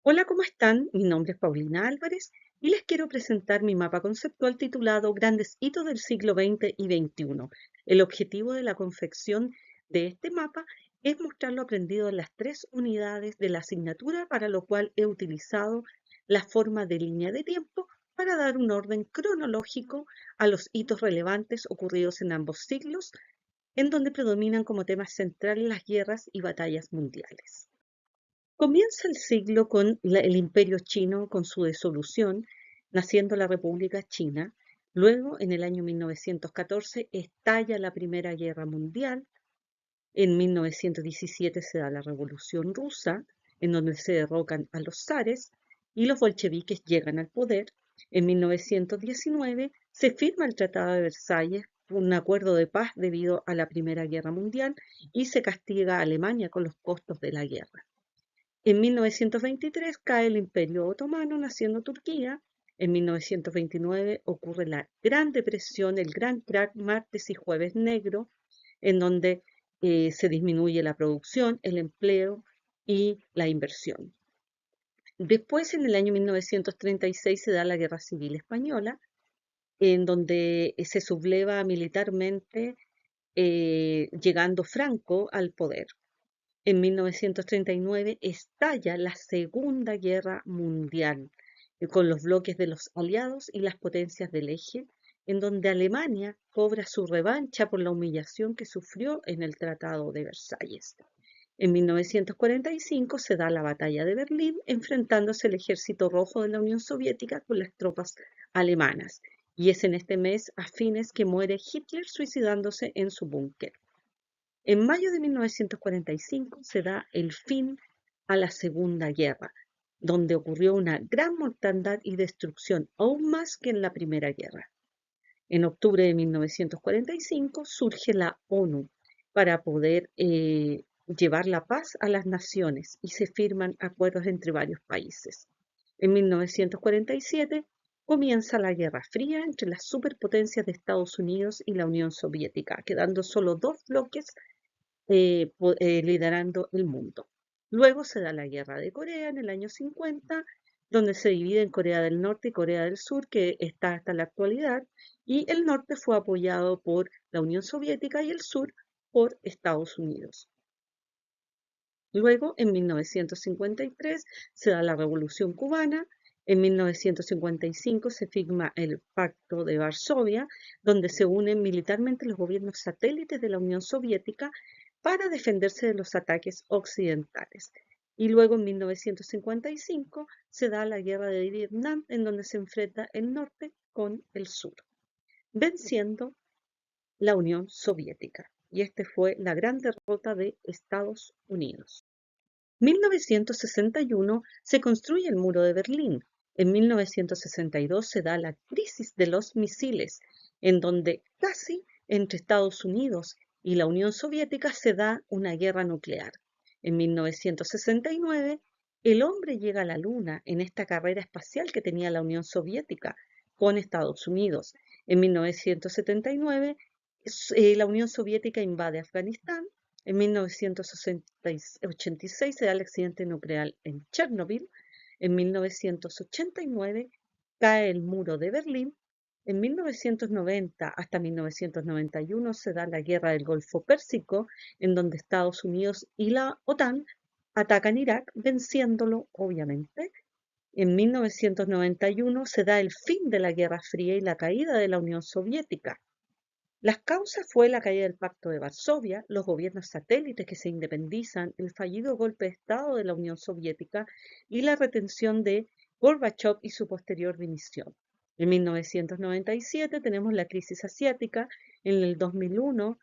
Hola, ¿cómo están? Mi nombre es Paulina Álvarez y les quiero presentar mi mapa conceptual titulado Grandes hitos del siglo XX y XXI. El objetivo de la confección de este mapa es mostrar lo aprendido en las tres unidades de la asignatura, para lo cual he utilizado la forma de línea de tiempo para dar un orden cronológico a los hitos relevantes ocurridos en ambos siglos, en donde predominan como temas centrales las guerras y batallas mundiales. Comienza el siglo con el Imperio Chino, con su disolución, naciendo la República China. Luego, en el año 1914, estalla la Primera Guerra Mundial. En 1917 se da la Revolución Rusa, en donde se derrocan a los zares y los bolcheviques llegan al poder. En 1919 se firma el Tratado de Versalles, un acuerdo de paz debido a la Primera Guerra Mundial, y se castiga a Alemania con los costos de la guerra. En 1923 cae el Imperio Otomano, naciendo Turquía. En 1929 ocurre la Gran Depresión, el Gran Crack, martes y jueves negro, en donde se disminuye la producción, el empleo y la inversión. Después, en el año 1936, se da la Guerra Civil Española, en donde se subleva militarmente, llegando Franco al poder. En 1939 estalla la Segunda Guerra Mundial, con los bloques de los aliados y las potencias del eje, en donde Alemania cobra su revancha por la humillación que sufrió en el Tratado de Versalles. En 1945 se da la Batalla de Berlín, enfrentándose el Ejército Rojo de la Unión Soviética con las tropas alemanas. Y es en este mes, a fines, que muere Hitler suicidándose en su búnker. En mayo de 1945 se da el fin a la Segunda Guerra, donde ocurrió una gran mortandad y destrucción, aún más que en la Primera Guerra. En octubre de 1945 surge la ONU para poder llevar la paz a las naciones, y se firman acuerdos entre varios países. En 1947 comienza la Guerra Fría entre las superpotencias de Estados Unidos y la Unión Soviética, quedando solo dos bloques liderando el mundo. Luego se da la Guerra de Corea en el año 50, donde se divide en Corea del Norte y Corea del Sur, que está hasta la actualidad, y el norte fue apoyado por la Unión Soviética y el sur por Estados Unidos. Luego, en 1953, se da la Revolución Cubana. En 1955 se firma el Pacto de Varsovia, donde se unen militarmente los gobiernos satélites de la Unión Soviética para defenderse de los ataques occidentales. Y luego, en 1955, se da la Guerra de Vietnam, en donde se enfrenta el norte con el sur, venciendo la Unión Soviética. Y esta fue la gran derrota de Estados Unidos. 1961 se construye el Muro de Berlín. En 1962 se da la crisis de los misiles, en donde casi entre Estados Unidos y la Unión Soviética se da una guerra nuclear. En 1969 el hombre llega a la Luna en esta carrera espacial que tenía la Unión Soviética con Estados Unidos. En 1979 la Unión Soviética invade Afganistán. En 1986 se da el accidente nuclear en Chernobyl. En 1989 cae el muro de Berlín. En 1990 hasta 1991 se da la guerra del Golfo Pérsico, en donde Estados Unidos y la OTAN atacan Irak, venciéndolo obviamente. En 1991 se da el fin de la Guerra Fría y la caída de la Unión Soviética. Las causas fue la caída del Pacto de Varsovia, los gobiernos satélites que se independizan, el fallido golpe de Estado de la Unión Soviética y la retención de Gorbachev y su posterior dimisión. En 1997 tenemos la crisis asiática. En el 2001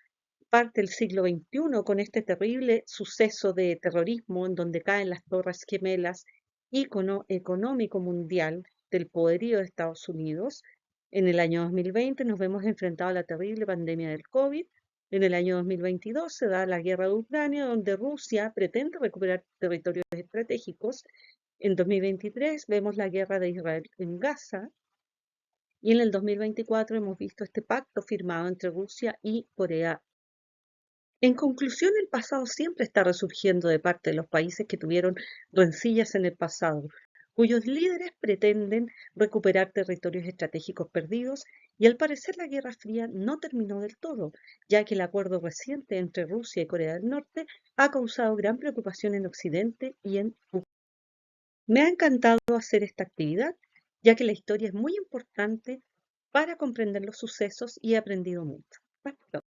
parte el siglo XXI con este terrible suceso de terrorismo, en donde caen las Torres Gemelas, ícono económico mundial del poderío de Estados Unidos. En el año 2020 nos vemos enfrentados a la terrible pandemia del COVID. En el año 2022 se da la guerra de Ucrania, donde Rusia pretende recuperar territorios estratégicos. En 2023 vemos la guerra de Israel en Gaza. Y en el 2024 hemos visto este pacto firmado entre Rusia y Corea En conclusión, el pasado siempre está resurgiendo de parte de los países que tuvieron rencillas en el pasado, cuyos líderes pretenden recuperar territorios estratégicos perdidos, y al parecer la Guerra Fría no terminó del todo, ya que el acuerdo reciente entre Rusia y Corea del Norte ha causado gran preocupación en Occidente y en Ucrania. Me ha encantado hacer esta actividad, ya que la historia es muy importante para comprender los sucesos y he aprendido mucho. Hasta